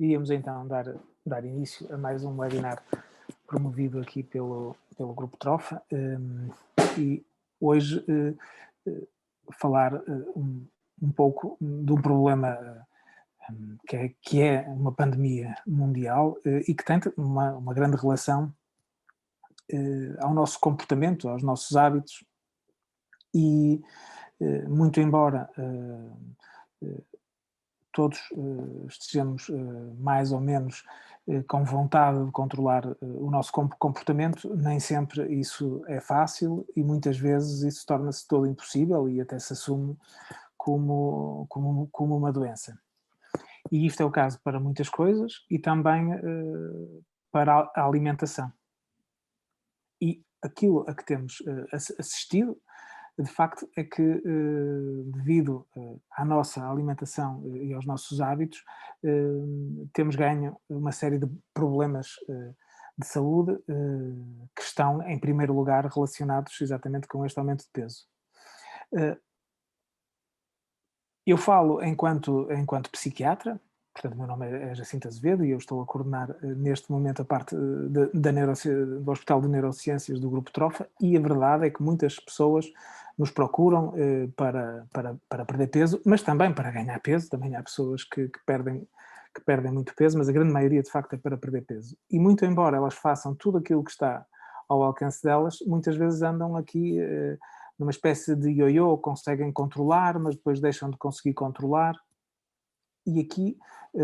Íamos então dar início a mais um webinar promovido aqui pelo Grupo Trofa, e hoje falar um pouco de um problema que é uma pandemia mundial e que tem uma grande relação ao nosso comportamento, aos nossos hábitos e muito embora todos estejamos mais ou menos com vontade de controlar o nosso comportamento, nem sempre isso é fácil e muitas vezes isso torna-se todo impossível e até se assume como uma doença. E isto é o caso para muitas coisas e também para a alimentação. E aquilo a que temos assistido, de facto, é que devido à nossa alimentação e aos nossos hábitos, temos ganho uma série de problemas de saúde que estão, em primeiro lugar, relacionados exatamente com este aumento de peso. Eu falo enquanto psiquiatra, portanto, o meu nome é Jacinto Azevedo e eu estou a coordenar neste momento a parte do Hospital de Neurociências do Grupo Trofa, e a verdade é que muitas pessoas nos procuram para perder peso, mas também para ganhar peso. Também há pessoas que perdem muito peso, mas a grande maioria de facto é para perder peso. E muito embora elas façam tudo aquilo que está ao alcance delas, muitas vezes andam aqui numa espécie de ioiô, conseguem controlar, mas depois deixam de conseguir controlar. E aqui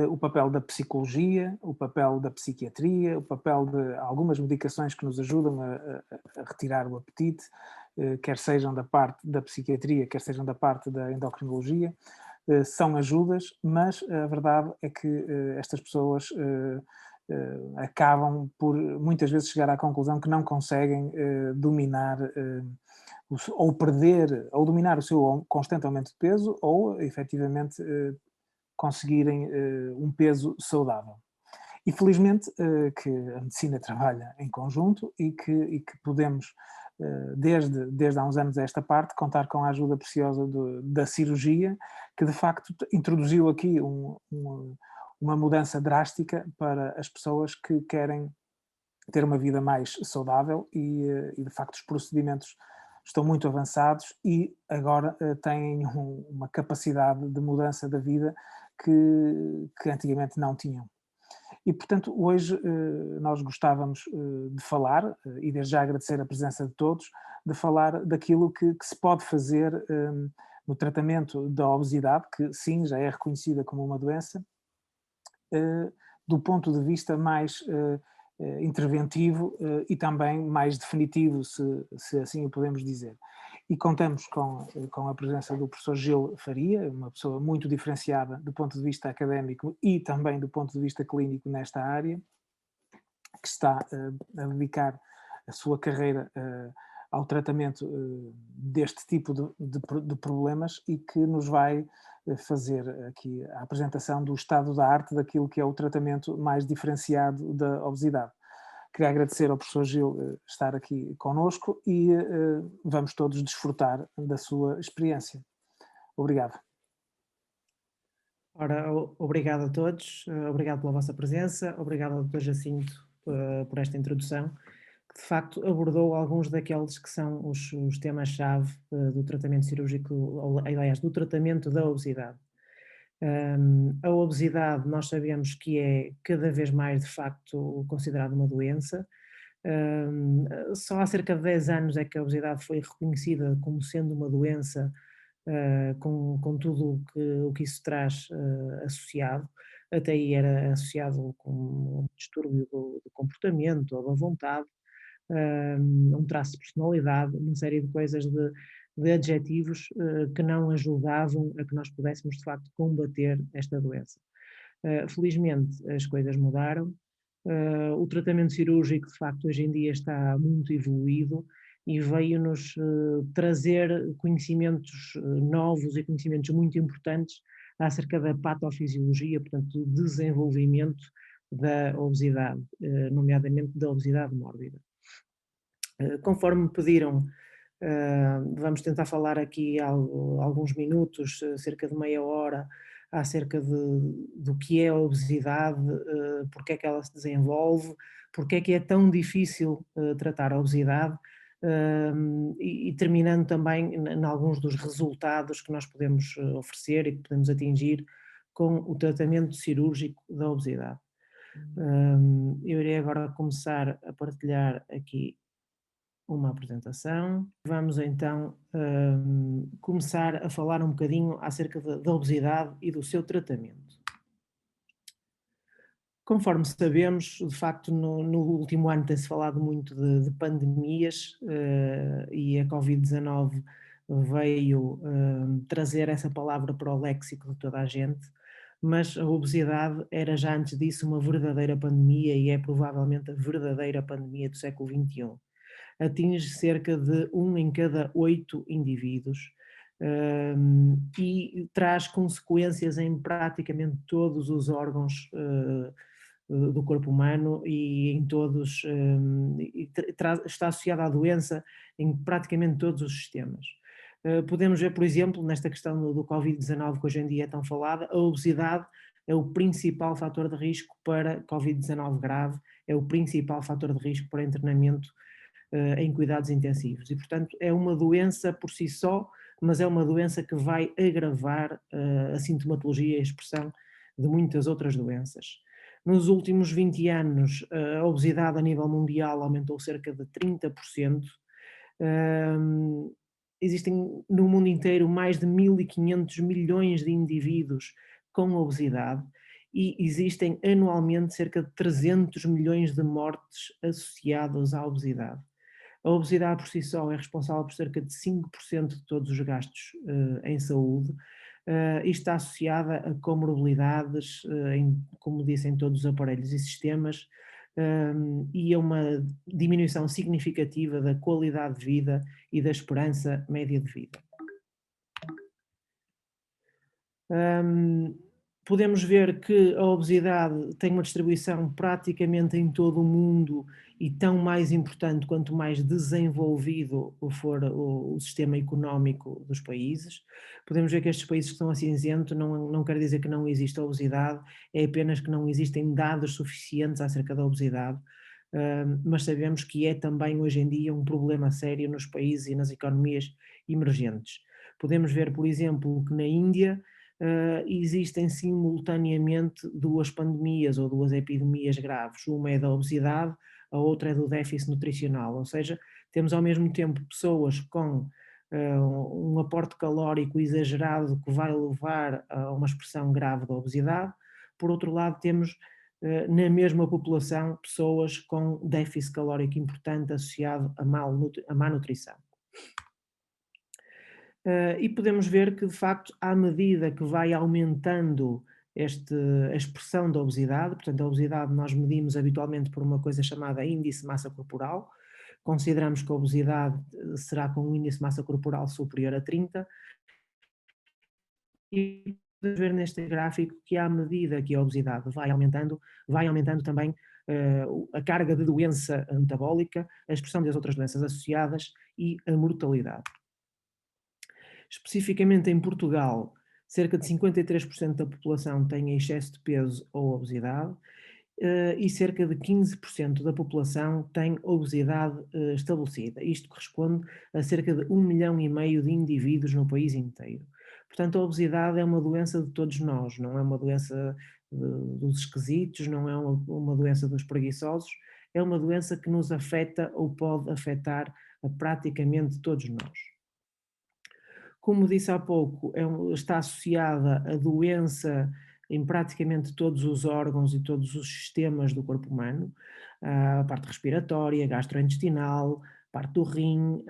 o papel da psicologia, o papel da psiquiatria, o papel de algumas medicações que nos ajudam a retirar o apetite, quer sejam da parte da psiquiatria, quer sejam da parte da endocrinologia, são ajudas, mas a verdade é que estas pessoas acabam por muitas vezes chegar à conclusão que não conseguem dominar ou perder, ou dominar o seu constante aumento de peso, ou efetivamente conseguirem um peso saudável. E felizmente que a medicina trabalha em conjunto e que podemos, desde há uns anos a esta parte, contar com a ajuda preciosa da cirurgia, que de facto introduziu aqui uma mudança drástica para as pessoas que querem ter uma vida mais saudável e de facto os procedimentos estão muito avançados e agora têm uma capacidade de mudança da vida que antigamente não tinham. E, portanto, hoje nós gostávamos de falar, e desde já agradecer a presença de todos, de falar daquilo que se pode fazer no tratamento da obesidade, que sim, já é reconhecida como uma doença, do ponto de vista mais interventivo e também mais definitivo, se assim o podemos dizer. E contamos com a presença do professor Gil Faria, uma pessoa muito diferenciada do ponto de vista académico e também do ponto de vista clínico nesta área, que está a dedicar a sua carreira ao tratamento deste tipo de problemas e que nos vai fazer aqui a apresentação do estado da arte daquilo que é o tratamento mais diferenciado da obesidade. Queria agradecer ao professor Gil estar aqui connosco e vamos todos desfrutar da sua experiência. Obrigado. Ora, obrigado a todos, obrigado pela vossa presença, obrigado ao Dr. Jacinto por esta introdução, que de facto abordou alguns daqueles que são os temas-chave do tratamento cirúrgico, ou aliás, do tratamento da obesidade. A obesidade nós sabemos que é cada vez mais de facto considerada uma doença. Só há cerca de 10 anos é que a obesidade foi reconhecida como sendo uma doença com tudo o que isso traz associado. Até aí era associado com um distúrbio do comportamento ou da vontade, um traço de personalidade, uma série de coisas, de adjetivos que não ajudavam a que nós pudéssemos de facto combater esta doença. Felizmente as coisas mudaram, o tratamento cirúrgico de facto hoje em dia está muito evoluído e veio-nos trazer conhecimentos novos e conhecimentos muito importantes acerca da patofisiologia, portanto do desenvolvimento da obesidade, nomeadamente da obesidade mórbida. Conforme me pediram, vamos tentar falar aqui alguns minutos, cerca de meia hora, acerca do que é a obesidade, porque é que ela se desenvolve, porque é que é tão difícil tratar a obesidade, e terminando também em alguns dos resultados que nós podemos oferecer e que podemos atingir com o tratamento cirúrgico da obesidade. Eu irei agora começar a partilhar aqui uma apresentação. Vamos então começar a falar um bocadinho acerca da obesidade e do seu tratamento. Conforme sabemos, de facto, no último ano tem-se falado muito de pandemias, e a Covid-19 veio trazer essa palavra para o léxico de toda a gente, mas a obesidade era já antes disso uma verdadeira pandemia e é provavelmente a verdadeira pandemia do século XXI. Atinge cerca de 1 em cada 8 indivíduos, e traz consequências em praticamente todos os órgãos do corpo humano e em todos, está associada à doença em praticamente todos os sistemas. Podemos ver, por exemplo, nesta questão do Covid-19 que hoje em dia é tão falada, a obesidade é o principal fator de risco para Covid-19 grave, é o principal fator de risco para internamento em cuidados intensivos. E, portanto, é uma doença por si só, mas é uma doença que vai agravar a sintomatologia e a expressão de muitas outras doenças. Nos últimos 20 anos, a obesidade a nível mundial aumentou cerca de 30%. Existem no mundo inteiro mais de 1.500 milhões de indivíduos com obesidade e existem anualmente cerca de 300 milhões de mortes associadas à obesidade. A obesidade por si só é responsável por cerca de 5% de todos os gastos em saúde, e está associada a comorbilidades, como disse, em todos os aparelhos e sistemas, e a uma diminuição significativa da qualidade de vida e da esperança média de vida. Podemos ver que a obesidade tem uma distribuição praticamente em todo o mundo e tão mais importante quanto mais desenvolvido for o sistema económico dos países. Podemos ver que estes países que estão a cinzento não quer dizer que não exista obesidade, é apenas que não existem dados suficientes acerca da obesidade, mas sabemos que é também hoje em dia um problema sério nos países e nas economias emergentes. Podemos ver, por exemplo, que na Índia existem simultaneamente duas pandemias ou duas epidemias graves. Uma é da obesidade, a outra é do déficit nutricional, ou seja, temos ao mesmo tempo pessoas com um aporte calórico exagerado que vai levar a uma expressão grave da obesidade. Por outro lado, temos na mesma população pessoas com déficit calórico importante associado a má nutrição. E podemos ver que, de facto, à medida que vai aumentando a expressão da obesidade, portanto, a obesidade nós medimos habitualmente por uma coisa chamada índice de massa corporal, consideramos que a obesidade será com um índice de massa corporal superior a 30, e podemos ver neste gráfico que à medida que a obesidade vai aumentando também a carga de doença metabólica, a expressão das outras doenças associadas e a mortalidade. Especificamente em Portugal, cerca de 53% da população tem excesso de peso ou obesidade, e cerca de 15% da população tem obesidade estabelecida. Isto corresponde a cerca de 1,5 milhão de indivíduos no país inteiro. Portanto, a obesidade é uma doença de todos nós, não é uma doença dos esquisitos, não é uma doença dos preguiçosos, é uma doença que nos afeta ou pode afetar a praticamente todos nós. Como disse há pouco, está associada a doença em praticamente todos os órgãos e todos os sistemas do corpo humano, a parte respiratória, gastrointestinal, parte do rim,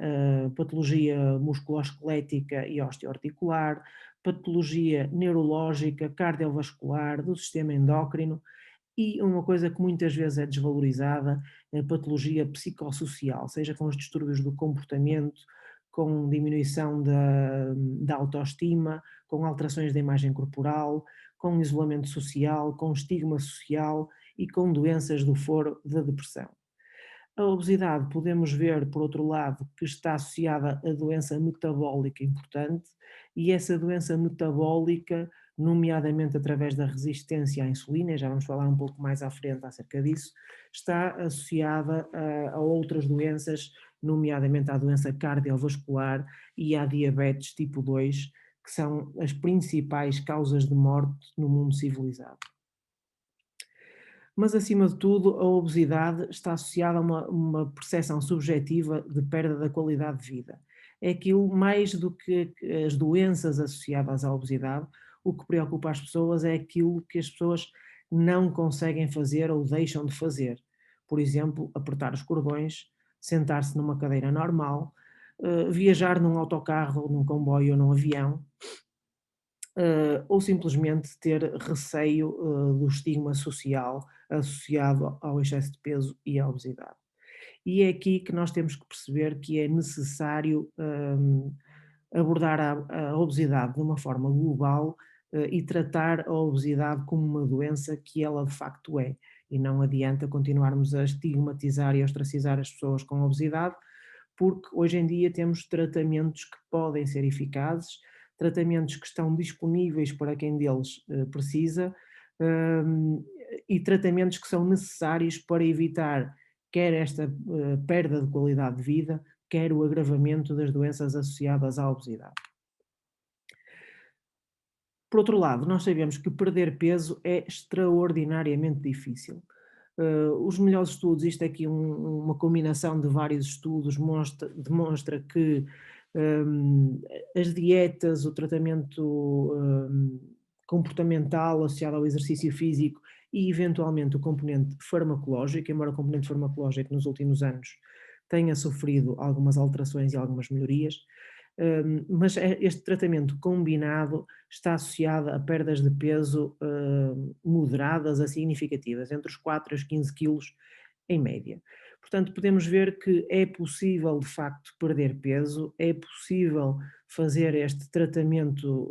patologia musculoesquelética e osteoarticular, patologia neurológica, cardiovascular, do sistema endócrino e uma coisa que muitas vezes é desvalorizada, a patologia psicossocial, seja com os distúrbios do comportamento, com diminuição da autoestima, com alterações da imagem corporal, com isolamento social, com estigma social e com doenças do foro da depressão. A obesidade podemos ver, por outro lado, que está associada a doença metabólica importante e essa doença metabólica, nomeadamente através da resistência à insulina, e já vamos falar um pouco mais à frente acerca disso, está associada a outras doenças, nomeadamente à doença cardiovascular e à diabetes tipo 2, que são as principais causas de morte no mundo civilizado. Mas, acima de tudo, a obesidade está associada a uma percepção subjetiva de perda da qualidade de vida. É aquilo, mais do que as doenças associadas à obesidade, o que preocupa as pessoas é aquilo que as pessoas não conseguem fazer ou deixam de fazer. Por exemplo, apertar os cordões, sentar-se numa cadeira normal, viajar num autocarro, num comboio ou num avião, ou simplesmente ter receio do estigma social associado ao excesso de peso e à obesidade. E é aqui que nós temos que perceber que é necessário abordar a obesidade de uma forma global e tratar a obesidade como uma doença que ela de facto é. E não adianta continuarmos a estigmatizar e a ostracizar as pessoas com obesidade, porque hoje em dia temos tratamentos que podem ser eficazes, tratamentos que estão disponíveis para quem deles precisa, hum, e tratamentos que são necessários para evitar quer esta perda de qualidade de vida, quer o agravamento das doenças associadas à obesidade. Por outro lado, nós sabemos que perder peso é extraordinariamente difícil. Os melhores estudos, isto é aqui uma combinação de vários estudos, demonstra que as dietas, o tratamento comportamental associado ao exercício físico e eventualmente o componente farmacológico, embora o componente farmacológico nos últimos anos tenha sofrido algumas alterações e algumas melhorias, mas este tratamento combinado está associado a perdas de peso moderadas a significativas, entre os 4 e os 15 quilos em média. Portanto, podemos ver que é possível, de facto, perder peso, é possível fazer este tratamento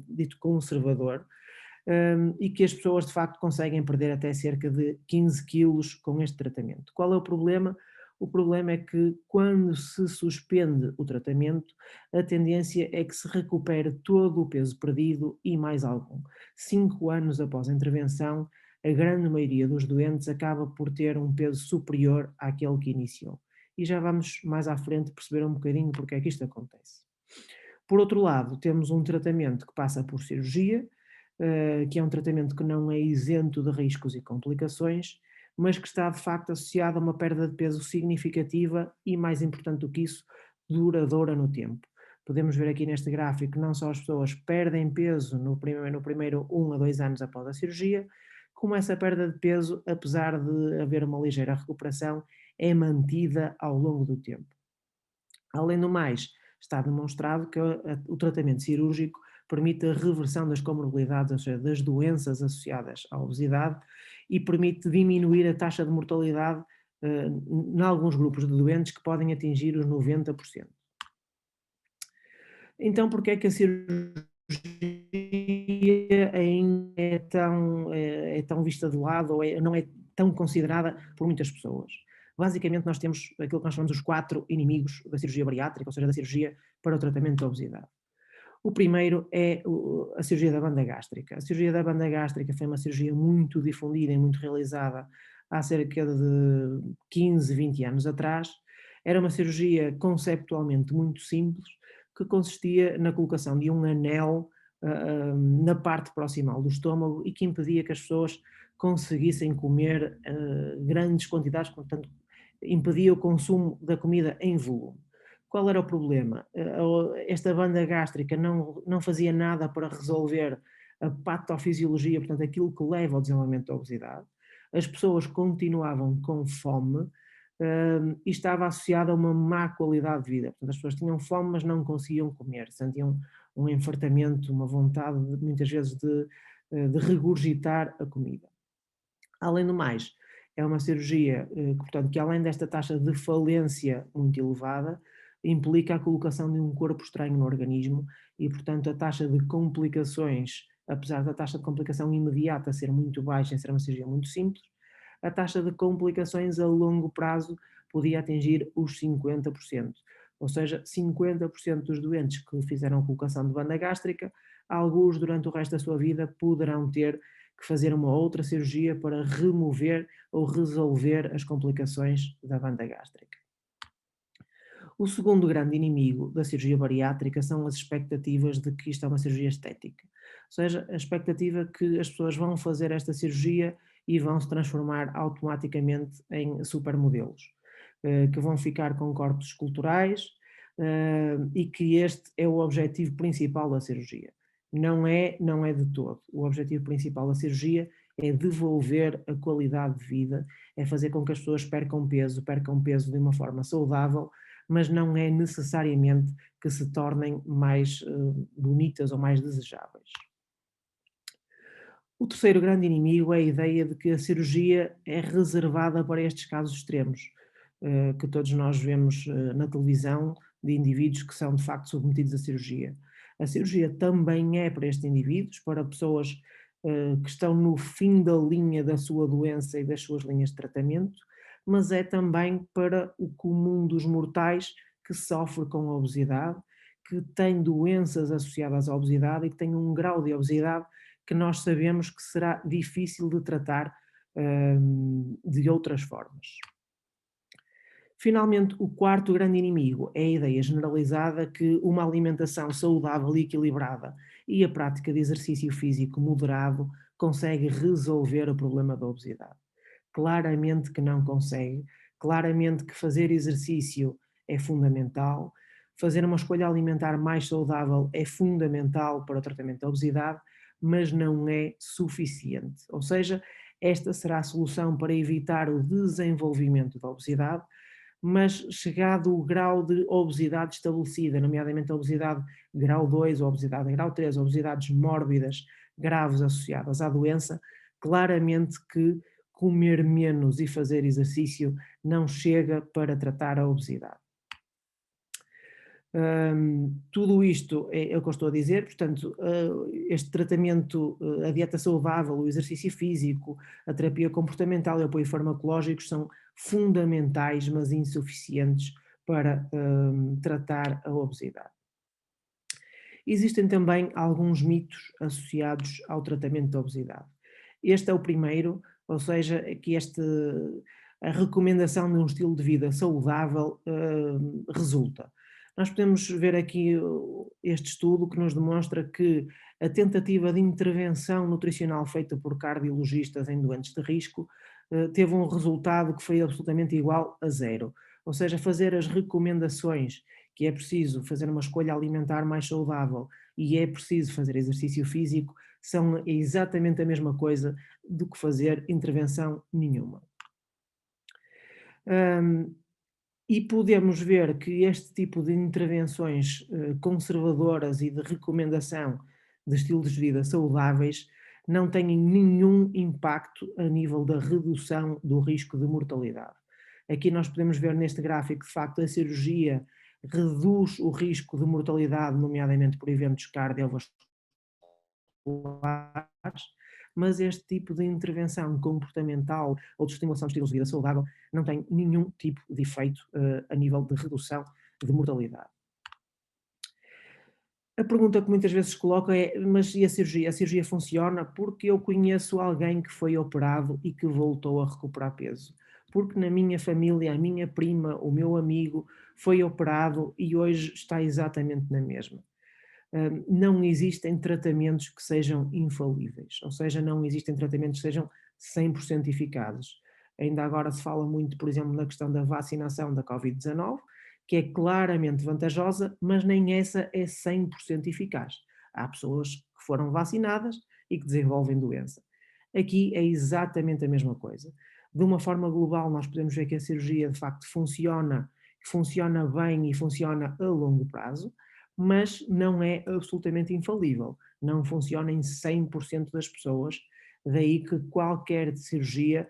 dito conservador, e que as pessoas, de facto, conseguem perder até cerca de 15 quilos com este tratamento. Qual é o problema? O problema é que quando se suspende o tratamento, a tendência é que se recupere todo o peso perdido e mais algum. 5 anos após a intervenção, a grande maioria dos doentes acaba por ter um peso superior àquele que iniciou. E já vamos mais à frente perceber um bocadinho porque é que isto acontece. Por outro lado, temos um tratamento que passa por cirurgia, que é um tratamento que não é isento de riscos e complicações, mas que está de facto associado a uma perda de peso significativa e, mais importante do que isso, duradoura no tempo. Podemos ver aqui neste gráfico que não só as pessoas perdem peso no primeiro 1 a 2 anos após a cirurgia, como essa perda de peso, apesar de haver uma ligeira recuperação, é mantida ao longo do tempo. Além do mais, está demonstrado que o tratamento cirúrgico permite a reversão das comorbilidades, ou seja, das doenças associadas à obesidade, e permite diminuir a taxa de mortalidade em alguns grupos de doentes que podem atingir os 90%. Então, porque é que a cirurgia ainda é tão vista de lado ou não é tão considerada por muitas pessoas? Basicamente, nós temos aquilo que nós chamamos os 4 inimigos da cirurgia bariátrica, ou seja, da cirurgia para o tratamento da obesidade. O primeiro é a cirurgia da banda gástrica. A cirurgia da banda gástrica foi uma cirurgia muito difundida e muito realizada há cerca de 15, 20 anos atrás. Era uma cirurgia conceptualmente muito simples, que consistia na colocação de um anel na parte proximal do estômago e que impedia que as pessoas conseguissem comer grandes quantidades, portanto, impedia o consumo da comida em volume. Qual era o problema? Esta banda gástrica não fazia nada para resolver a patofisiologia, portanto, aquilo que leva ao desenvolvimento da obesidade. As pessoas continuavam com fome e estava associada a uma má qualidade de vida. Portanto, as pessoas tinham fome, mas não conseguiam comer, sentiam um enfartamento, uma vontade, muitas vezes, de regurgitar a comida. Além do mais, é uma cirurgia, portanto, que além desta taxa de falência muito elevada, implica a colocação de um corpo estranho no organismo e, portanto, a taxa de complicações, apesar da taxa de complicação imediata ser muito baixa, em ser uma cirurgia muito simples, a taxa de complicações a longo prazo podia atingir os 50%. Ou seja, 50% dos doentes que fizeram colocação de banda gástrica, alguns durante o resto da sua vida poderão ter que fazer uma outra cirurgia para remover ou resolver as complicações da banda gástrica. O segundo grande inimigo da cirurgia bariátrica são as expectativas de que isto é uma cirurgia estética. Ou seja, a expectativa que as pessoas vão fazer esta cirurgia e vão se transformar automaticamente em supermodelos, que vão ficar com corpos esculturais, e que este é o objetivo principal da cirurgia. Não é de todo. O objetivo principal da cirurgia é devolver a qualidade de vida, é fazer com que as pessoas percam peso de uma forma saudável, mas não é necessariamente que se tornem mais bonitas ou mais desejáveis. O terceiro grande inimigo é a ideia de que a cirurgia é reservada para estes casos extremos, que todos nós vemos na televisão, de indivíduos que são de facto submetidos à cirurgia. A cirurgia também é para estes indivíduos, para pessoas que estão no fim da linha da sua doença e das suas linhas de tratamento, mas é também para o comum dos mortais que sofre com a obesidade, que tem doenças associadas à obesidade e que tem um grau de obesidade que nós sabemos que será difícil de tratar de outras formas. Finalmente, o quarto grande inimigo é a ideia generalizada que uma alimentação saudável e equilibrada e a prática de exercício físico moderado consegue resolver o problema da obesidade. Claramente que não consegue, claramente que fazer exercício é fundamental, fazer uma escolha alimentar mais saudável é fundamental para o tratamento da obesidade, mas não é suficiente. Ou seja, esta será a solução para evitar o desenvolvimento da obesidade, mas chegado o grau de obesidade estabelecida, nomeadamente a obesidade grau 2, ou obesidade grau 3, obesidades mórbidas graves associadas à doença, claramente que comer menos e fazer exercício não chega para tratar a obesidade. Tudo isto é o que eu estou a dizer, portanto, este tratamento, a dieta saudável, o exercício físico, a terapia comportamental e o apoio farmacológico são fundamentais, mas insuficientes para tratar a obesidade. Existem também alguns mitos associados ao tratamento da obesidade. Este é o primeiro, ou seja, que a recomendação de um estilo de vida saudável resulta. Nós podemos ver aqui este estudo que nos demonstra que a tentativa de intervenção nutricional feita por cardiologistas em doentes de risco teve um resultado que foi absolutamente igual a zero. Ou seja, fazer as recomendações que é preciso fazer uma escolha alimentar mais saudável e é preciso fazer exercício físico são exatamente a mesma coisa do que fazer intervenção nenhuma. E podemos ver que este tipo de intervenções conservadoras e de recomendação de estilos de vida saudáveis não têm nenhum impacto a nível da redução do risco de mortalidade. Aqui nós podemos ver neste gráfico, de facto, a cirurgia reduz o risco de mortalidade, nomeadamente por eventos cardiovasculares, mas este tipo de intervenção comportamental ou de estimulação de estilos de vida saudável não tem nenhum tipo de efeito a nível de redução de mortalidade. A pergunta que muitas vezes se coloca é, mas e a cirurgia? A cirurgia funciona porque eu conheço alguém que foi operado e que voltou a recuperar peso. Porque na minha família, a minha prima, o meu amigo foi operado e hoje está exatamente na mesma. Não existem tratamentos que sejam infalíveis, ou seja, não existem tratamentos que sejam 100% eficazes. Ainda agora se fala muito, por exemplo, na questão da vacinação da Covid-19, que é claramente vantajosa, mas nem essa é 100% eficaz. Há pessoas que foram vacinadas e que desenvolvem doença. Aqui é exatamente a mesma coisa. De uma forma global, nós podemos ver que a cirurgia de facto funciona bem e funciona a longo prazo, mas não é absolutamente infalível. Não funciona em 100% das pessoas, daí que qualquer cirurgia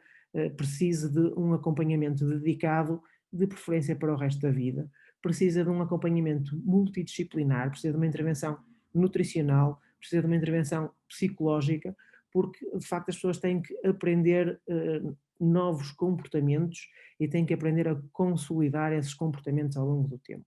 precise de um acompanhamento dedicado, de preferência para o resto da vida, precisa de um acompanhamento multidisciplinar, precisa de uma intervenção nutricional, precisa de uma intervenção psicológica, porque de facto as pessoas têm que aprender novos comportamentos e tem que aprender a consolidar esses comportamentos ao longo do tempo.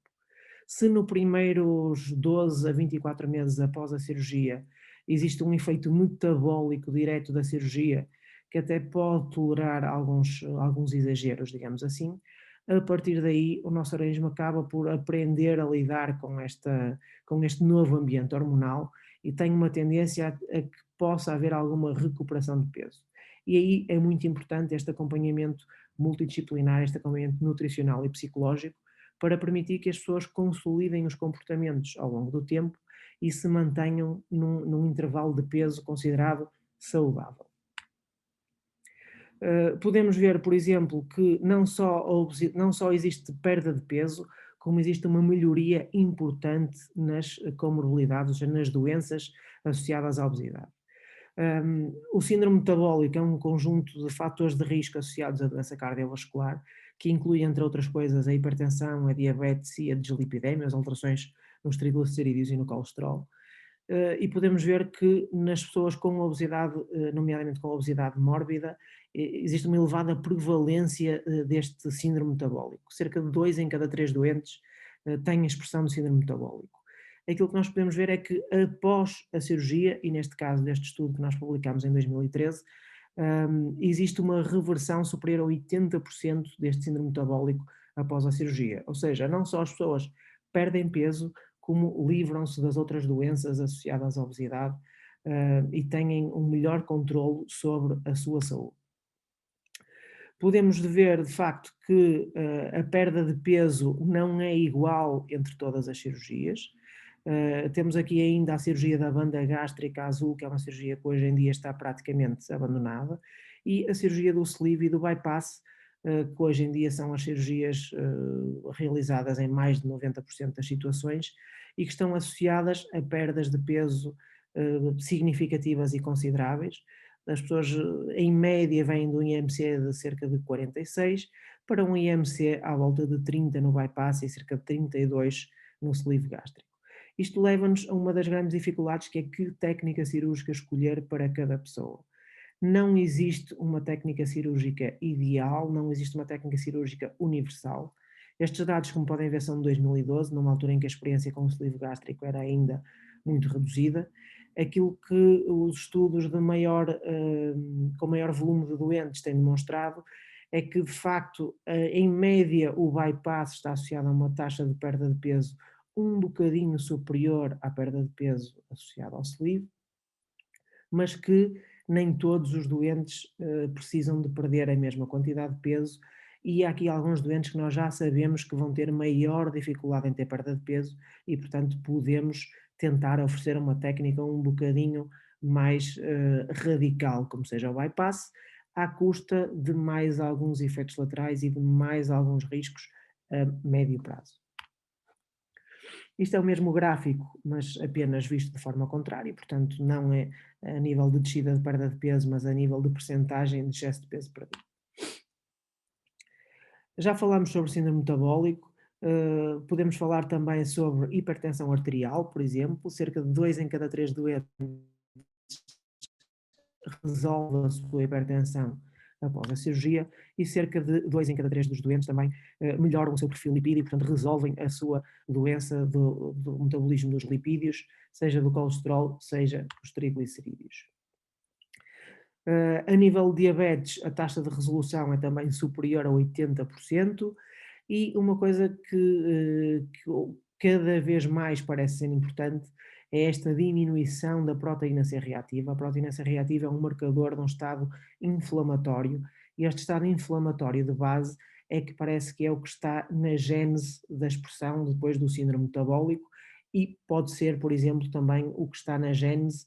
Se no primeiros 12 a 24 meses após a cirurgia existe um efeito metabólico direto da cirurgia, que até pode tolerar alguns exageros, digamos assim, a partir daí o nosso organismo acaba por aprender a lidar com este novo ambiente hormonal e tem uma tendência a que possa haver alguma recuperação de peso. E aí é muito importante este acompanhamento multidisciplinar, este acompanhamento nutricional e psicológico, para permitir que as pessoas consolidem os comportamentos ao longo do tempo e se mantenham num intervalo de peso considerado saudável. Podemos ver, por exemplo, que não só existe perda de peso, como existe uma melhoria importante nas comorbilidades, ou seja, nas doenças associadas à obesidade. O síndrome metabólico é um conjunto de fatores de risco associados à doença cardiovascular, que inclui, entre outras coisas, a hipertensão, a diabetes e a dislipidemia, as alterações nos triglicerídeos e no colesterol. E podemos ver que nas pessoas com obesidade, nomeadamente com obesidade mórbida, existe uma elevada prevalência deste síndrome metabólico. Cerca de 2 em cada 3 doentes têm a expressão do síndrome metabólico. Aquilo que nós podemos ver é que após a cirurgia, e neste caso deste estudo que nós publicámos em 2013, existe uma reversão superior a 80% deste síndrome metabólico após a cirurgia. Ou seja, não só as pessoas perdem peso, como livram-se das outras doenças associadas à obesidade e têm um melhor controlo sobre a sua saúde. Podemos ver, de facto, que a perda de peso não é igual entre todas as cirurgias. Temos aqui ainda a cirurgia da banda gástrica azul, que é uma cirurgia que hoje em dia está praticamente abandonada, e a cirurgia do sleeve e do bypass, que hoje em dia são as cirurgias realizadas em mais de 90% das situações e que estão associadas a perdas de peso significativas e consideráveis. As pessoas, em média, vêm de um IMC de cerca de 46 para um IMC à volta de 30 no bypass e cerca de 32 no sleeve gástrico. Isto leva-nos a uma das grandes dificuldades, que é que técnica cirúrgica escolher para cada pessoa. Não existe uma técnica cirúrgica ideal, não existe uma técnica cirúrgica universal. Estes dados, como podem ver, são de 2012, numa altura em que a experiência com o sleeve gástrico era ainda muito reduzida. Aquilo que os estudos com maior volume de doentes têm demonstrado é que, de facto, em média, o bypass está associado a uma taxa de perda de peso um bocadinho superior à perda de peso associada ao sleeve, mas que nem todos os doentes precisam de perder a mesma quantidade de peso, e há aqui alguns doentes que nós já sabemos que vão ter maior dificuldade em ter perda de peso e, portanto, podemos tentar oferecer uma técnica um bocadinho mais radical, como seja o bypass, à custa de mais alguns efeitos laterais e de mais alguns riscos a médio prazo. Isto é o mesmo gráfico, mas apenas visto de forma contrária, portanto não é a nível de descida de perda de peso, mas a nível de percentagem de excesso de peso perdido. Já falámos sobre síndrome metabólico, podemos falar também sobre hipertensão arterial, por exemplo, cerca de 2 em cada 3 doentes resolve a sua hipertensão após a cirurgia e cerca de 2 em cada 3 dos doentes também melhoram o seu perfil lipídico, portanto resolvem a sua doença do metabolismo dos lipídios, seja do colesterol, seja dos triglicerídeos. A nível de diabetes, a taxa de resolução é também superior a 80%, e uma coisa que cada vez mais parece ser importante é esta diminuição da proteína C reativa. A proteína C reativa é um marcador de um estado inflamatório, e este estado inflamatório de base é que parece que é o que está na gênese da expressão depois do síndrome metabólico, e pode ser, por exemplo, também o que está na gênese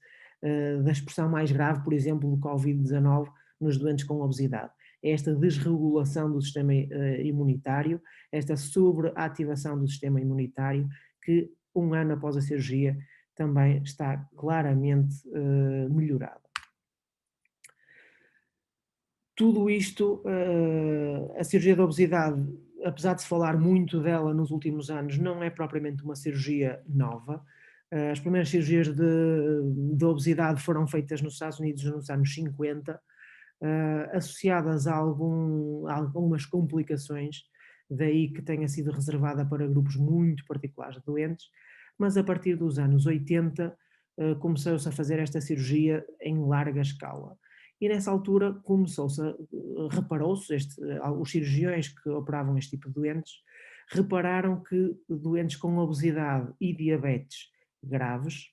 da expressão mais grave, por exemplo, do Covid-19 nos doentes com obesidade. É esta desregulação do sistema imunitário, esta sobreativação do sistema imunitário, que um ano após a cirurgia também está claramente melhorada. Tudo isto, a cirurgia da obesidade, apesar de se falar muito dela nos últimos anos, não é propriamente uma cirurgia nova. As primeiras cirurgias de obesidade foram feitas nos Estados Unidos nos anos 50, associadas a algumas complicações, daí que tenha sido reservada para grupos muito particulares de doentes, mas a partir dos anos 80 começou-se a fazer esta cirurgia em larga escala. E nessa altura reparou-se, os cirurgiões que operavam este tipo de doentes, repararam que doentes com obesidade e diabetes graves,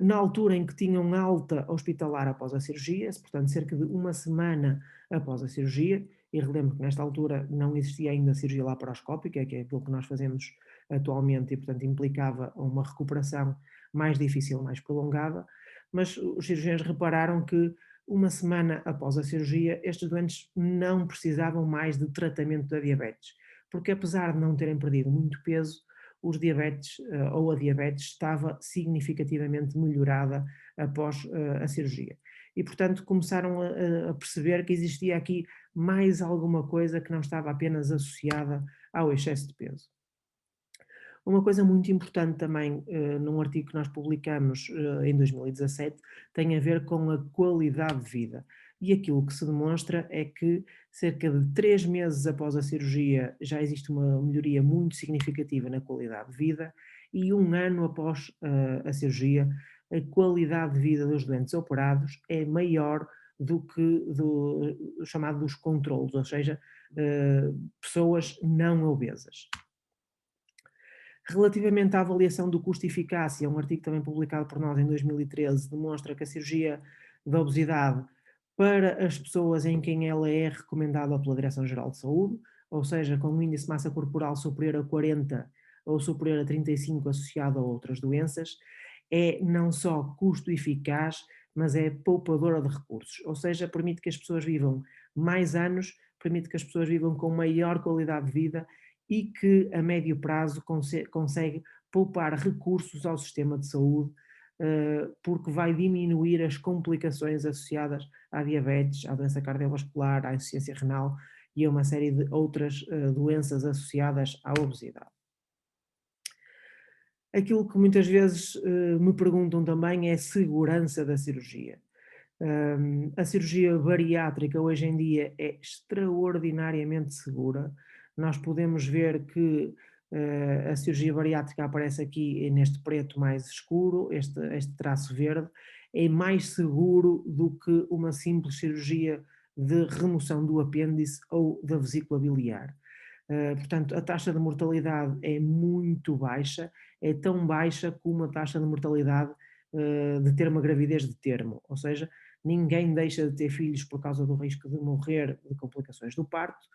na altura em que tinham alta hospitalar após a cirurgia, portanto cerca de uma semana após a cirurgia, e relembro que nesta altura não existia ainda a cirurgia laparoscópica, que é aquilo que nós fazemos atualmente e portanto implicava uma recuperação mais difícil, mais prolongada, mas os cirurgiões repararam que uma semana após a cirurgia estes doentes não precisavam mais de tratamento da diabetes, porque apesar de não terem perdido muito peso, os diabetes ou a diabetes estava significativamente melhorada após a cirurgia. E, portanto, começaram a perceber que existia aqui mais alguma coisa que não estava apenas associada ao excesso de peso. Uma coisa muito importante também, num artigo que nós publicamos em 2017, tem a ver com a qualidade de vida. E aquilo que se demonstra é que cerca de 3 meses após a cirurgia já existe uma melhoria muito significativa na qualidade de vida e 1 ano após a cirurgia a qualidade de vida dos doentes operados é maior do que do chamado dos controlos, ou seja, pessoas não obesas. Relativamente à avaliação do custo-eficácia, um artigo também publicado por nós em 2013 demonstra que a cirurgia da obesidade para as pessoas em quem ela é recomendada pela Direção-Geral de Saúde, ou seja, com um índice de massa corporal superior a 40 ou superior a 35 associado a outras doenças, é não só custo-eficaz, mas é poupadora de recursos, ou seja, permite que as pessoas vivam mais anos, permite que as pessoas vivam com maior qualidade de vida e que a médio prazo consegue poupar recursos ao sistema de saúde, porque vai diminuir as complicações associadas à diabetes, à doença cardiovascular, à insuficiência renal e a uma série de outras doenças associadas à obesidade. Aquilo que muitas vezes me perguntam também é a segurança da cirurgia. A cirurgia bariátrica hoje em dia é extraordinariamente segura. Nós podemos ver que a cirurgia bariátrica aparece aqui neste preto mais escuro, este traço verde, é mais seguro do que uma simples cirurgia de remoção do apêndice ou da vesícula biliar. Portanto, a taxa de mortalidade é muito baixa, é tão baixa como a taxa de mortalidade de ter uma gravidez de termo, ou seja, ninguém deixa de ter filhos por causa do risco de morrer de complicações do parto,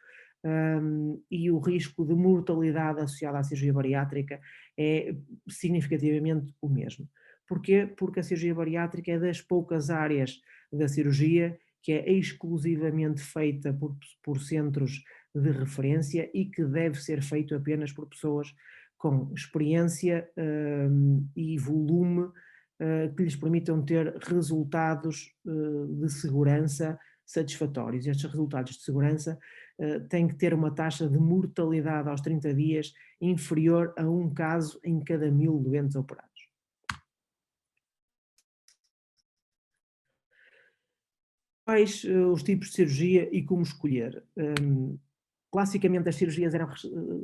e o risco de mortalidade associada à cirurgia bariátrica é significativamente o mesmo. Porquê? Porque a cirurgia bariátrica é das poucas áreas da cirurgia que é exclusivamente feita por centros de referência e que deve ser feito apenas por pessoas com experiência e volume que lhes permitam ter resultados de segurança satisfatórios. Estes resultados de segurança têm que ter uma taxa de mortalidade aos 30 dias inferior a 1 caso em cada 1000 doentes operados. Quais os tipos de cirurgia e como escolher? Classicamente as cirurgias eram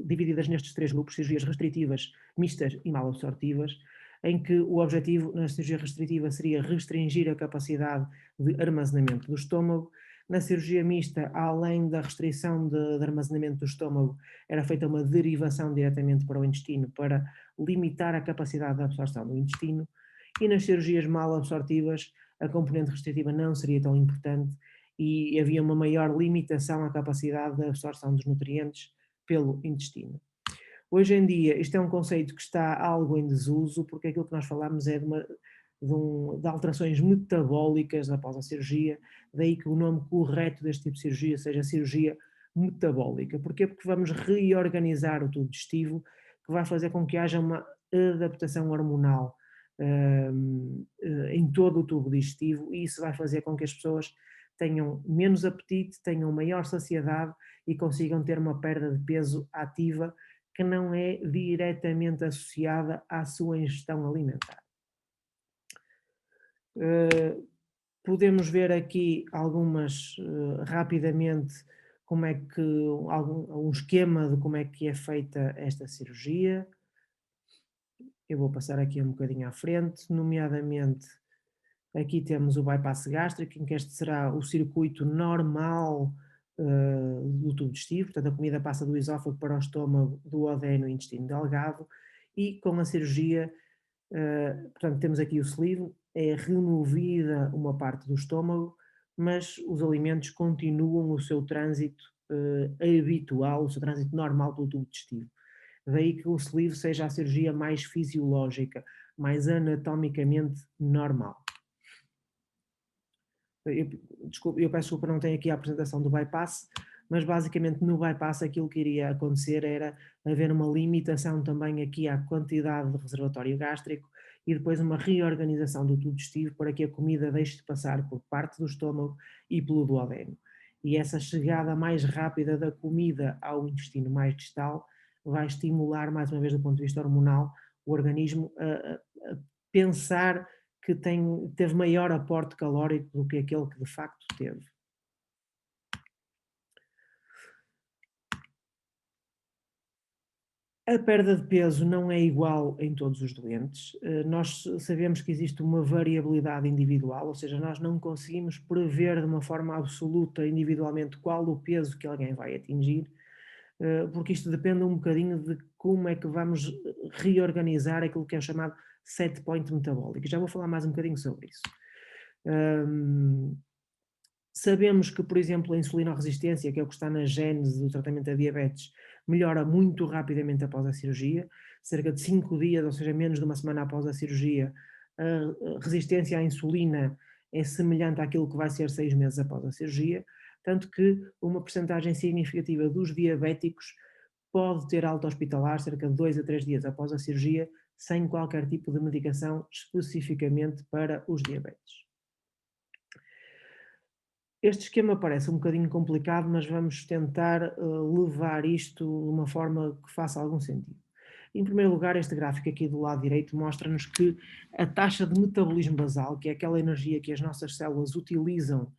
divididas nestes 3 grupos, cirurgias restritivas, mistas e mal-absortivas, em que o objetivo na cirurgia restritiva seria restringir a capacidade de armazenamento do estômago. Na cirurgia mista, além da restrição de armazenamento do estômago, era feita uma derivação diretamente para o intestino para limitar a capacidade de absorção do intestino. E nas cirurgias mal-absortivas, a componente restritiva não seria tão importante e havia uma maior limitação à capacidade de absorção dos nutrientes pelo intestino. Hoje em dia, isto é um conceito que está algo em desuso, porque aquilo que nós falamos é de alterações metabólicas após a cirurgia, daí que o nome correto deste tipo de cirurgia seja cirurgia metabólica. Porquê? Porque vamos reorganizar o tubo digestivo, que vai fazer com que haja uma adaptação hormonal em todo o tubo digestivo, e isso vai fazer com que as pessoas tenham menos apetite, tenham maior saciedade e consigam ter uma perda de peso ativa que não é diretamente associada à sua ingestão alimentar. Podemos ver aqui algumas, rapidamente, como é que, um esquema de como é que é feita esta cirurgia. Eu vou passar aqui um bocadinho à frente, nomeadamente aqui temos o bypass gástrico, em que este será o circuito normal do tubo digestivo, portanto a comida passa do esófago para o estômago, do odeno e intestino delgado, e com a cirurgia, portanto temos aqui o sleeve, é removida uma parte do estômago, mas os alimentos continuam o seu trânsito habitual, o seu trânsito normal pelo tubo digestivo. Daí que o sleeve seja a cirurgia mais fisiológica, mais anatomicamente normal. Eu peço desculpa, não tenho aqui a apresentação do bypass, mas basicamente no bypass aquilo que iria acontecer era haver uma limitação também aqui à quantidade de reservatório gástrico e depois uma reorganização do tubo digestivo para que a comida deixe de passar por parte do estômago e pelo duodeno. E essa chegada mais rápida da comida ao intestino mais distal vai estimular, mais uma vez do ponto de vista hormonal, o organismo a pensar que teve maior aporte calórico do que aquele que de facto teve. A perda de peso não é igual em todos os doentes. Nós sabemos que existe uma variabilidade individual, ou seja, nós não conseguimos prever de uma forma absoluta individualmente qual o peso que alguém vai atingir, porque isto depende um bocadinho de como é que vamos reorganizar aquilo que é chamado set point metabólico. Já vou falar mais um bocadinho sobre isso. Sabemos que, por exemplo, a insulinoresistência, que é o que está na gênese do tratamento da diabetes, melhora muito rapidamente após a cirurgia, cerca de 5 dias, ou seja, menos de uma semana após a cirurgia, a resistência à insulina é semelhante àquilo que vai ser 6 meses após a cirurgia, tanto que uma percentagem significativa dos diabéticos pode ter alta hospitalar cerca de 2 a 3 dias após a cirurgia, sem qualquer tipo de medicação especificamente para os diabetes. Este esquema parece um bocadinho complicado, mas vamos tentar levar isto de uma forma que faça algum sentido. Em primeiro lugar, este gráfico aqui do lado direito mostra-nos que a taxa de metabolismo basal, que é aquela energia que as nossas células utilizam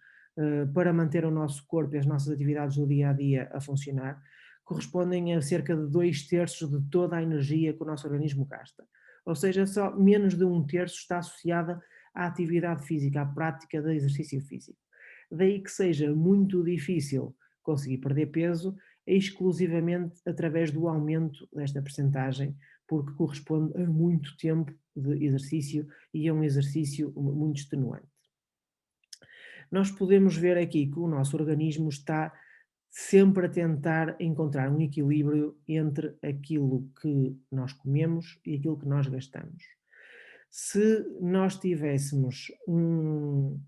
para manter o nosso corpo e as nossas atividades do dia a dia a funcionar, correspondem a cerca de 2/3 de toda a energia que o nosso organismo gasta. Ou seja, só menos de 1/3 está associada à atividade física, à prática de exercício físico. Daí que seja muito difícil conseguir perder peso exclusivamente através do aumento desta percentagem, porque corresponde a muito tempo de exercício e a um exercício muito extenuante. Nós podemos ver aqui que o nosso organismo está sempre a tentar encontrar um equilíbrio entre aquilo que nós comemos e aquilo que nós gastamos. Se nós tivéssemos um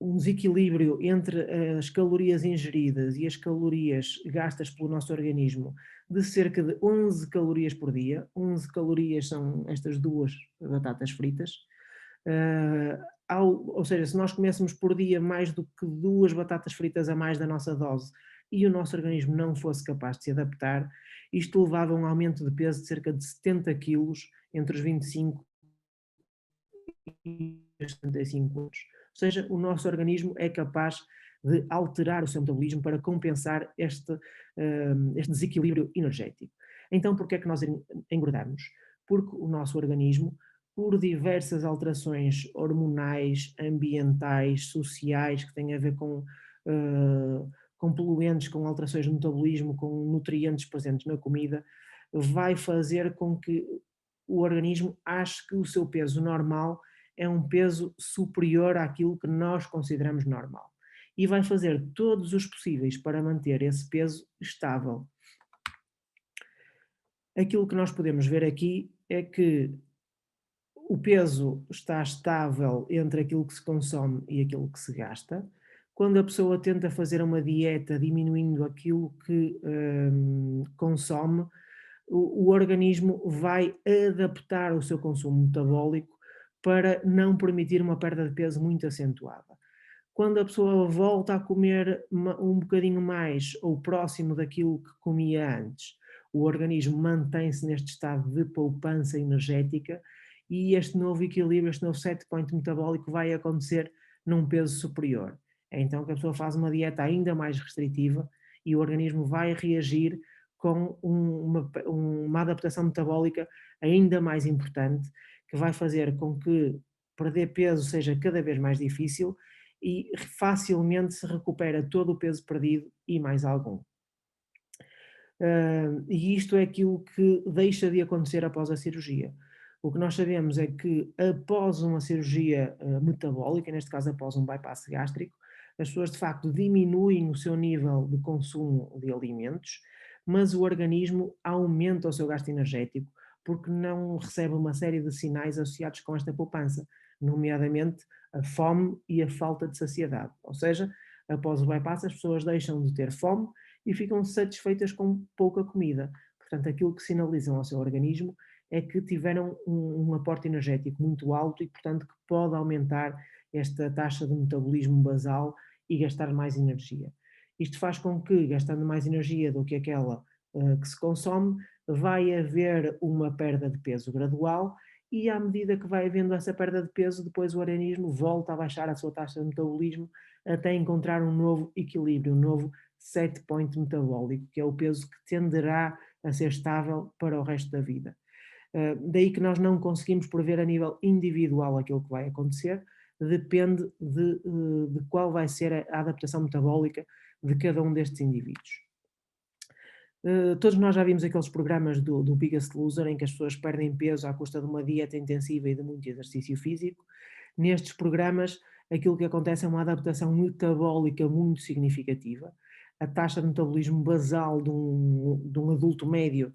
desequilíbrio entre as calorias ingeridas e as calorias gastas pelo nosso organismo de cerca de 11 calorias por dia. 11 calorias são estas duas batatas fritas. Ou seja, se nós coméssemos por dia mais do que 2 batatas fritas a mais da nossa dose e o nosso organismo não fosse capaz de se adaptar, isto levava a um aumento de peso de cerca de 70 quilos entre os 25 e os 75 anos. Ou seja, o nosso organismo é capaz de alterar o seu metabolismo para compensar este desequilíbrio energético. Então, porquê é que nós engordamos? Porque o nosso organismo, por diversas alterações hormonais, ambientais, sociais, que têm a ver com poluentes, com alterações no metabolismo, com nutrientes presentes na comida, vai fazer com que o organismo ache que o seu peso normal é um peso superior àquilo que nós consideramos normal. E vai fazer todos os possíveis para manter esse peso estável. Aquilo que nós podemos ver aqui é que o peso está estável entre aquilo que se consome e aquilo que se gasta. Quando a pessoa tenta fazer uma dieta diminuindo aquilo que consome, o organismo vai adaptar o seu consumo metabólico para não permitir uma perda de peso muito acentuada. Quando a pessoa volta a comer um bocadinho mais ou próximo daquilo que comia antes, o organismo mantém-se neste estado de poupança energética e este novo equilíbrio, este novo set point metabólico vai acontecer num peso superior. É então que a pessoa faz uma dieta ainda mais restritiva e o organismo vai reagir com uma adaptação metabólica ainda mais importante, que vai fazer com que perder peso seja cada vez mais difícil e facilmente se recupera todo o peso perdido e mais algum. E isto é aquilo que deixa de acontecer após a cirurgia. O que nós sabemos é que após uma cirurgia metabólica, neste caso após um bypass gástrico, as pessoas de facto diminuem o seu nível de consumo de alimentos, mas o organismo aumenta o seu gasto energético porque não recebe uma série de sinais associados com esta poupança, nomeadamente a fome e a falta de saciedade. Ou seja, após o bypass as pessoas deixam de ter fome e ficam satisfeitas com pouca comida. Portanto, aquilo que sinalizam ao seu organismo é que tiveram um aporte energético muito alto e, portanto, que pode aumentar esta taxa de metabolismo basal e gastar mais energia. Isto faz com que, gastando mais energia do que aquela que se consome, vai haver uma perda de peso gradual e à medida que vai havendo essa perda de peso, depois o organismo volta a baixar a sua taxa de metabolismo até encontrar um novo equilíbrio, um novo set point metabólico, que é o peso que tenderá a ser estável para o resto da vida. Daí que nós não conseguimos prever a nível individual aquilo que vai acontecer, depende de qual vai ser a adaptação metabólica de cada um destes indivíduos. Todos nós já vimos aqueles programas do Biggest Loser em que as pessoas perdem peso à custa de uma dieta intensiva e de muito exercício físico. Nestes programas, aquilo que acontece é uma adaptação metabólica muito significativa. A taxa de metabolismo basal de um adulto médio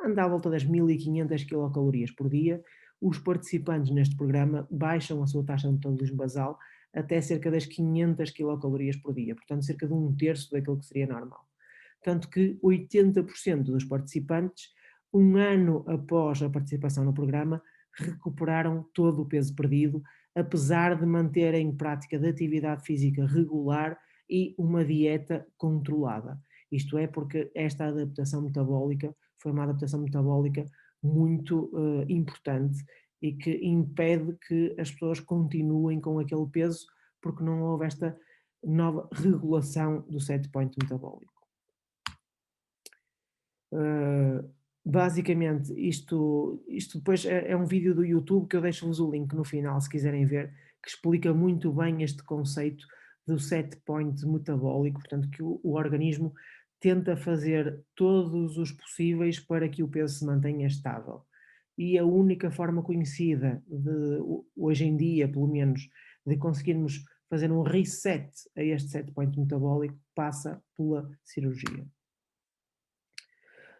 anda à volta das 1500 quilocalorias por dia. Os participantes neste programa baixam a sua taxa de metabolismo basal até cerca das 500 quilocalorias por dia, portanto cerca de 1/3 daquilo que seria normal. Tanto que 80% dos participantes, um ano após a participação no programa, recuperaram todo o peso perdido, apesar de manterem prática de atividade física regular e uma dieta controlada. Isto é porque esta adaptação metabólica foi uma adaptação metabólica muito importante e que impede que as pessoas continuem com aquele peso porque não houve esta nova regulação do set point metabólico. Basicamente, isto depois é um vídeo do YouTube que eu deixo-vos o link no final, se quiserem ver, que explica muito bem este conceito do set point metabólico, portanto que o organismo tenta fazer todos os possíveis para que o peso se mantenha estável. E a única forma conhecida de, hoje em dia, pelo menos, de conseguirmos fazer um reset a este set point metabólico passa pela cirurgia.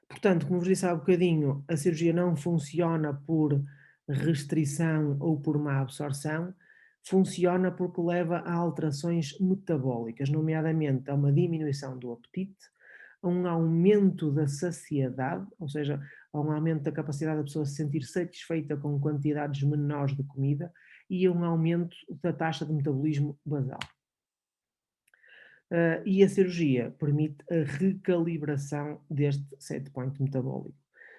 Portanto, como vos disse há bocadinho, a cirurgia não funciona por restrição ou por má absorção, funciona porque leva a alterações metabólicas, nomeadamente a uma diminuição do apetite, a um aumento da saciedade, ou seja, a um aumento da capacidade da pessoa se sentir satisfeita com quantidades menores de comida e a um aumento da taxa de metabolismo basal. E a cirurgia permite a recalibração deste set point metabólico.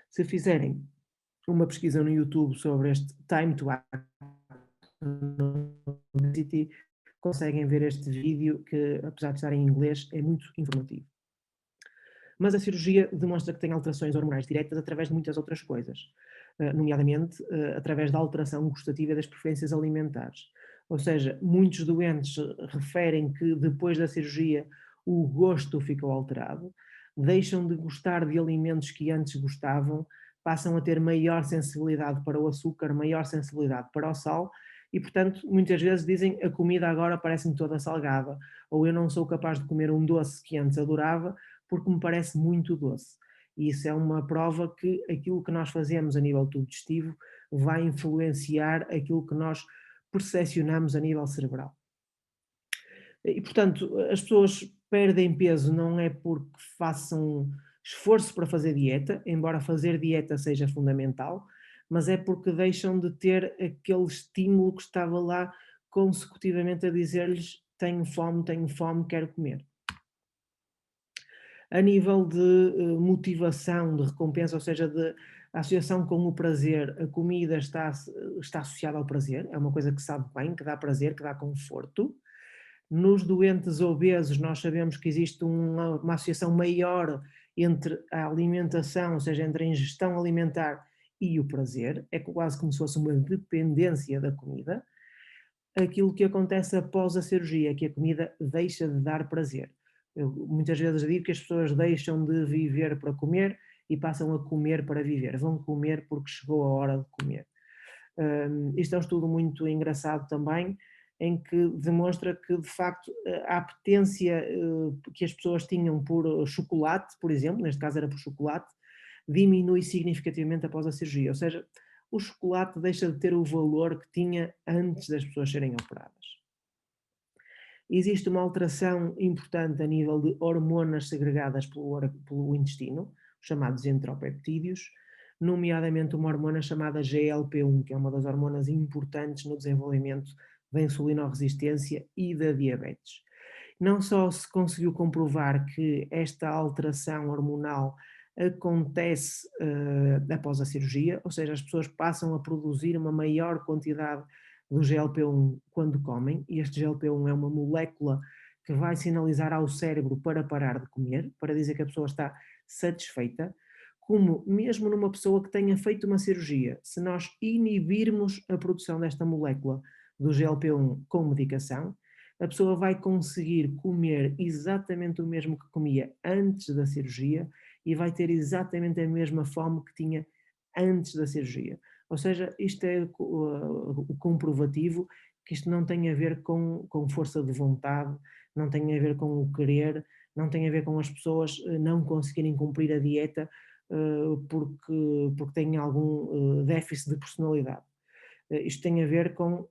Se fizerem uma pesquisa no YouTube sobre este Time to Act Obesity, conseguem ver este vídeo que, apesar de estar em inglês, é muito informativo. Mas a cirurgia demonstra que tem alterações hormonais diretas através de muitas outras coisas, nomeadamente através da alteração gustativa das preferências alimentares. Ou seja, muitos doentes referem que depois da cirurgia o gosto ficou alterado, deixam de gostar de alimentos que antes gostavam, passam a ter maior sensibilidade para o açúcar, maior sensibilidade para o sal e, portanto, muitas vezes dizem a comida agora parece-me toda salgada, ou eu não sou capaz de comer um doce que antes adorava porque me parece muito doce. E isso é uma prova que aquilo que nós fazemos a nível tubo digestivo vai influenciar aquilo que nós percepcionamos a nível cerebral. E, portanto, as pessoas perdem peso não é porque façam esforço para fazer dieta, embora fazer dieta seja fundamental, mas é porque deixam de ter aquele estímulo que estava lá consecutivamente a dizer-lhes tenho fome, quero comer. A nível de motivação, de recompensa, ou seja, A associação com o prazer, a comida está associada ao prazer, é uma coisa que sabe bem, que dá prazer, que dá conforto. Nos doentes obesos, nós sabemos que existe uma associação maior entre a alimentação, ou seja, entre a ingestão alimentar e o prazer, é quase como se fosse uma dependência da comida. Aquilo que acontece após a cirurgia é que a comida deixa de dar prazer. Eu muitas vezes digo que as pessoas deixam de viver para comer e passam a comer para viver. Vão comer porque chegou a hora de comer. Isto é um estudo muito engraçado também, em que demonstra que, de facto, a apetência que as pessoas tinham por chocolate, por exemplo, neste caso era por chocolate, diminui significativamente após a cirurgia. Ou seja, o chocolate deixa de ter o valor que tinha antes das pessoas serem operadas. Existe uma alteração importante a nível de hormonas segregadas pelo intestino, chamados entropeptídeos, nomeadamente uma hormona chamada GLP-1, que é uma das hormonas importantes no desenvolvimento da insulinoresistência e da diabetes. Não só se conseguiu comprovar que esta alteração hormonal acontece após a cirurgia, ou seja, as pessoas passam a produzir uma maior quantidade do GLP-1 quando comem, e este GLP-1 é uma molécula que vai sinalizar ao cérebro para parar de comer, para dizer que a pessoa está satisfeita, como mesmo numa pessoa que tenha feito uma cirurgia, se nós inibirmos a produção desta molécula do GLP-1 com medicação, a pessoa vai conseguir comer exatamente o mesmo que comia antes da cirurgia e vai ter exatamente a mesma fome que tinha antes da cirurgia. Ou seja, isto é o comprovativo que isto não tem a ver com força de vontade, não tem a ver com o querer, não tem a ver com as pessoas não conseguirem cumprir a dieta porque têm algum déficit de personalidade. Isto tem a ver com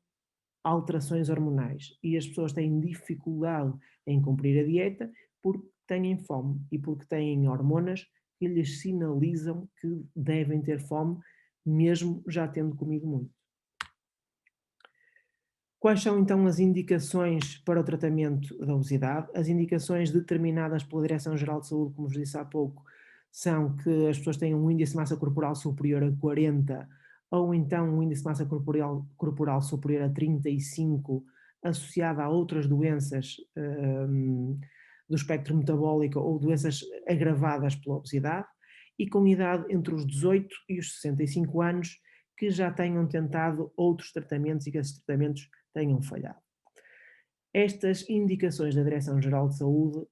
alterações hormonais e as pessoas têm dificuldade em cumprir a dieta porque têm fome e porque têm hormonas que lhes sinalizam que devem ter fome mesmo já tendo comido muito. Quais são então as indicações para o tratamento da obesidade? As indicações determinadas pela Direção-Geral de Saúde, como vos disse há pouco, são que as pessoas tenham um índice de massa corporal superior a 40 ou então um índice de massa corporal superior a 35, associado a outras doenças do espectro metabólico ou doenças agravadas pela obesidade, e com idade entre os 18 e os 65 anos, que já tenham tentado outros tratamentos e que esses tratamentos tenham falhado. Estas indicações da Direção-Geral de Saúde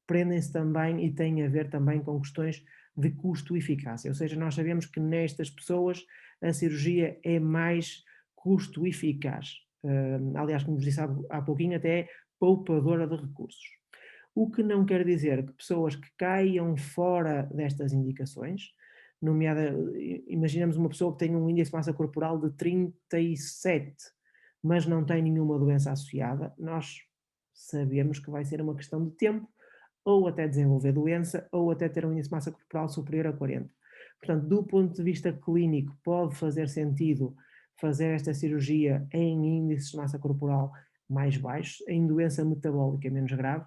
prendem-se também e têm a ver também com questões de custo e eficácia, ou seja, nós sabemos que nestas pessoas a cirurgia é mais custo eficaz, aliás, como vos disse há pouquinho, até é poupadora de recursos. O que não quer dizer que pessoas que caiam fora destas indicações, imaginemos uma pessoa que tem um índice de massa corporal de 37, mas não tem nenhuma doença associada, nós sabemos que vai ser uma questão de tempo, ou até desenvolver doença, ou até ter um índice de massa corporal superior a 40. Portanto, do ponto de vista clínico, pode fazer sentido fazer esta cirurgia em índices de massa corporal mais baixos, em doença metabólica menos grave,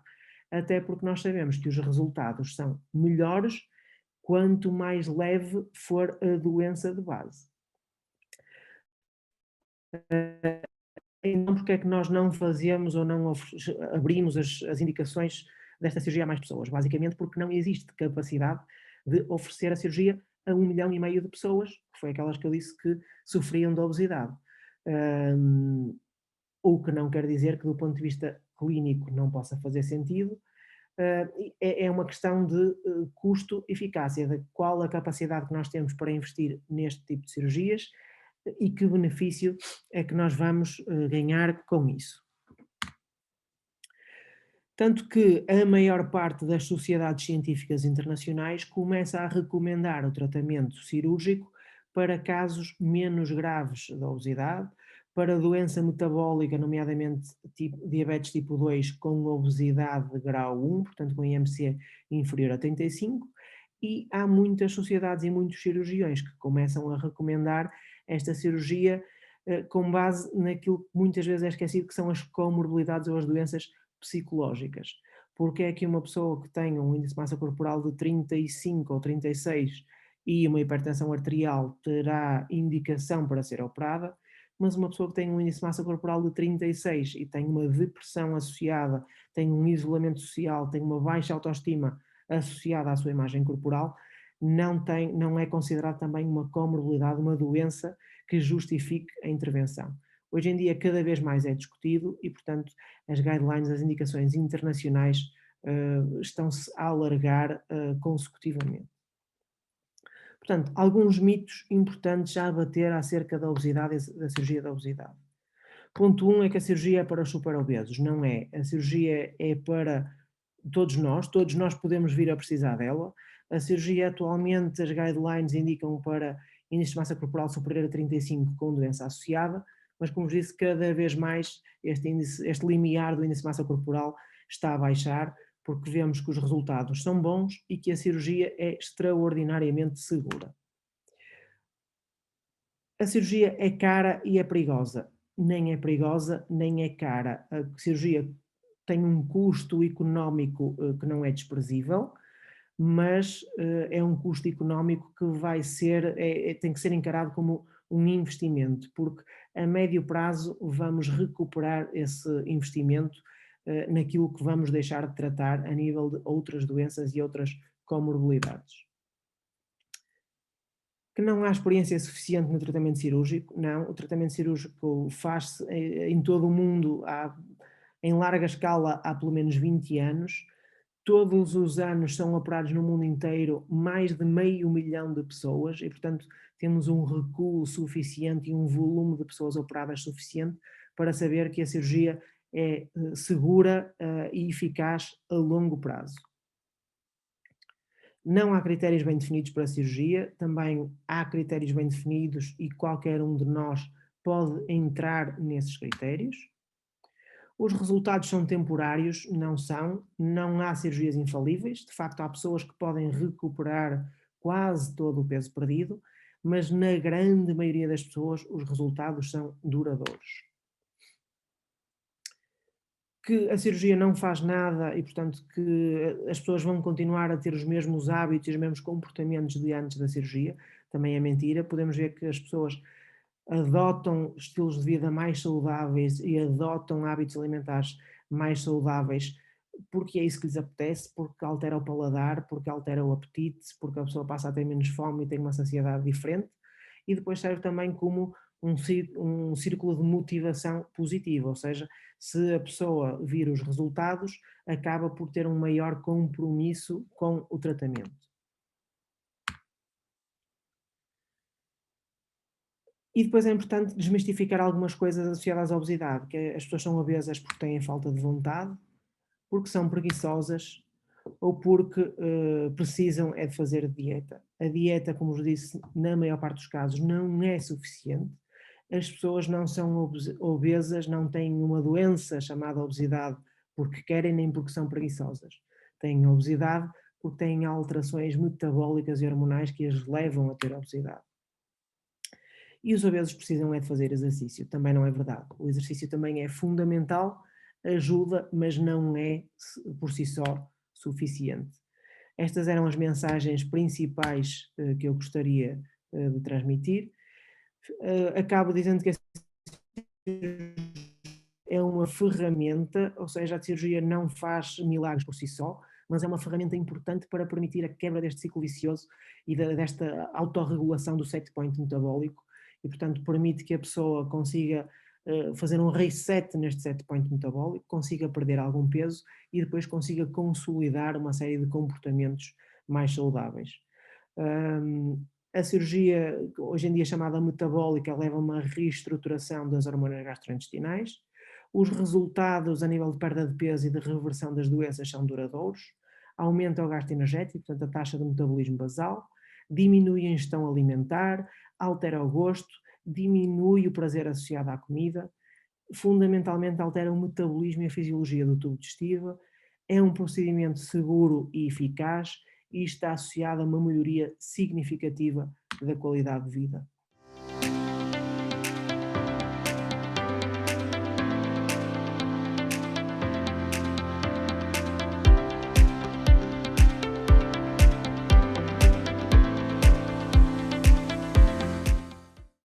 até porque nós sabemos que os resultados são melhores quanto mais leve for a doença de base. Então, porque é que nós não fazemos ou não abrimos as indicações desta cirurgia a mais pessoas? Basicamente porque não existe capacidade de oferecer a cirurgia a 1,5 milhão de pessoas, que foi aquelas que eu disse que sofriam de obesidade. O que não quer dizer que do ponto de vista clínico não possa fazer sentido. É uma questão de custo-eficácia, de qual a capacidade que nós temos para investir neste tipo de cirurgias e que benefício é que nós vamos ganhar com isso. Tanto que a maior parte das sociedades científicas internacionais começa a recomendar o tratamento cirúrgico para casos menos graves da obesidade, para doença metabólica, nomeadamente diabetes tipo 2 com obesidade de grau 1, portanto com IMC inferior a 35, e há muitas sociedades e muitos cirurgiões que começam a recomendar essa cirurgia com base naquilo que muitas vezes é esquecido, que são as comorbilidades ou as doenças psicológicas. Porque é que uma pessoa que tem um índice de massa corporal de 35 ou 36 e uma hipertensão arterial terá indicação para ser operada, mas uma pessoa que tem um índice de massa corporal de 36 e tem uma depressão associada, tem um isolamento social, tem uma baixa autoestima associada à sua imagem corporal, não é considerado também uma comorbilidade, uma doença que justifique a intervenção. Hoje em dia cada vez mais é discutido e, portanto, as guidelines, as indicações internacionais estão-se a alargar consecutivamente. Portanto, alguns mitos importantes já a bater acerca da obesidade e da cirurgia da obesidade. Ponto 1 é que a cirurgia é para os super-obesos. Não é. A cirurgia é para todos nós podemos vir a precisar dela. A cirurgia atualmente, as guidelines indicam para índice de massa corporal superior a 35 com doença associada, mas como disse, cada vez mais este limiar do índice de massa corporal está a baixar, porque vemos que os resultados são bons e que a cirurgia é extraordinariamente segura. A cirurgia é cara e é perigosa. Nem é perigosa, nem é cara. A cirurgia tem um custo económico que não é desprezível, mas é um custo económico que vai ser, tem que ser encarado como um investimento, porque a médio prazo vamos recuperar esse investimento naquilo que vamos deixar de tratar a nível de outras doenças e outras comorbilidades. Que não há experiência suficiente no tratamento cirúrgico, não. O tratamento cirúrgico faz-se em todo o mundo, em larga escala, há pelo menos 20 anos. Todos os anos são operados no mundo inteiro mais de 500 mil de pessoas e, portanto, temos um recuo suficiente e um volume de pessoas operadas suficiente para saber que a cirurgia é segura e eficaz a longo prazo. Não há critérios bem definidos para a cirurgia, também há critérios bem definidos e qualquer um de nós pode entrar nesses critérios. Os resultados são temporários, não há cirurgias infalíveis, de facto há pessoas que podem recuperar quase todo o peso perdido, mas na grande maioria das pessoas os resultados são duradouros. Que a cirurgia não faz nada e, portanto, que as pessoas vão continuar a ter os mesmos hábitos e os mesmos comportamentos de antes da cirurgia, também é mentira. Podemos ver que as pessoas adotam estilos de vida mais saudáveis e adotam hábitos alimentares mais saudáveis porque é isso que lhes apetece, porque altera o paladar, porque altera o apetite, porque a pessoa passa a ter menos fome e tem uma saciedade diferente, e depois serve também como um círculo de motivação positiva, ou seja, se a pessoa vir os resultados, acaba por ter um maior compromisso com o tratamento. E depois é importante desmistificar algumas coisas associadas à obesidade, que as pessoas são obesas porque têm falta de vontade, porque são preguiçosas ou porque precisam é de fazer dieta. A dieta, como vos disse, na maior parte dos casos não é suficiente. As pessoas não são obesas, não têm uma doença chamada obesidade porque querem nem porque são preguiçosas. Têm obesidade porque têm alterações metabólicas e hormonais que as levam a ter obesidade. E os obesos precisam é de fazer exercício, também não é verdade. O exercício também é fundamental, ajuda, mas não é por si só suficiente. Estas eram as mensagens principais que eu gostaria de transmitir. Acabo dizendo que a cirurgia é uma ferramenta, ou seja, a cirurgia não faz milagres por si só, mas é uma ferramenta importante para permitir a quebra deste ciclo vicioso e desta autorregulação do set point metabólico e, portanto, permite que a pessoa consiga fazer um reset neste set point metabólico, consiga perder algum peso e depois consiga consolidar uma série de comportamentos mais saudáveis. A cirurgia, hoje em dia chamada metabólica, leva a uma reestruturação das hormonas gastrointestinais. Os resultados a nível de perda de peso e de reversão das doenças são duradouros. Aumenta o gasto energético, portanto a taxa de metabolismo basal, diminui a ingestão alimentar, altera o gosto, diminui o prazer associado à comida, fundamentalmente altera o metabolismo e a fisiologia do tubo digestivo, é um procedimento seguro e eficaz e está associado a uma melhoria significativa da qualidade de vida.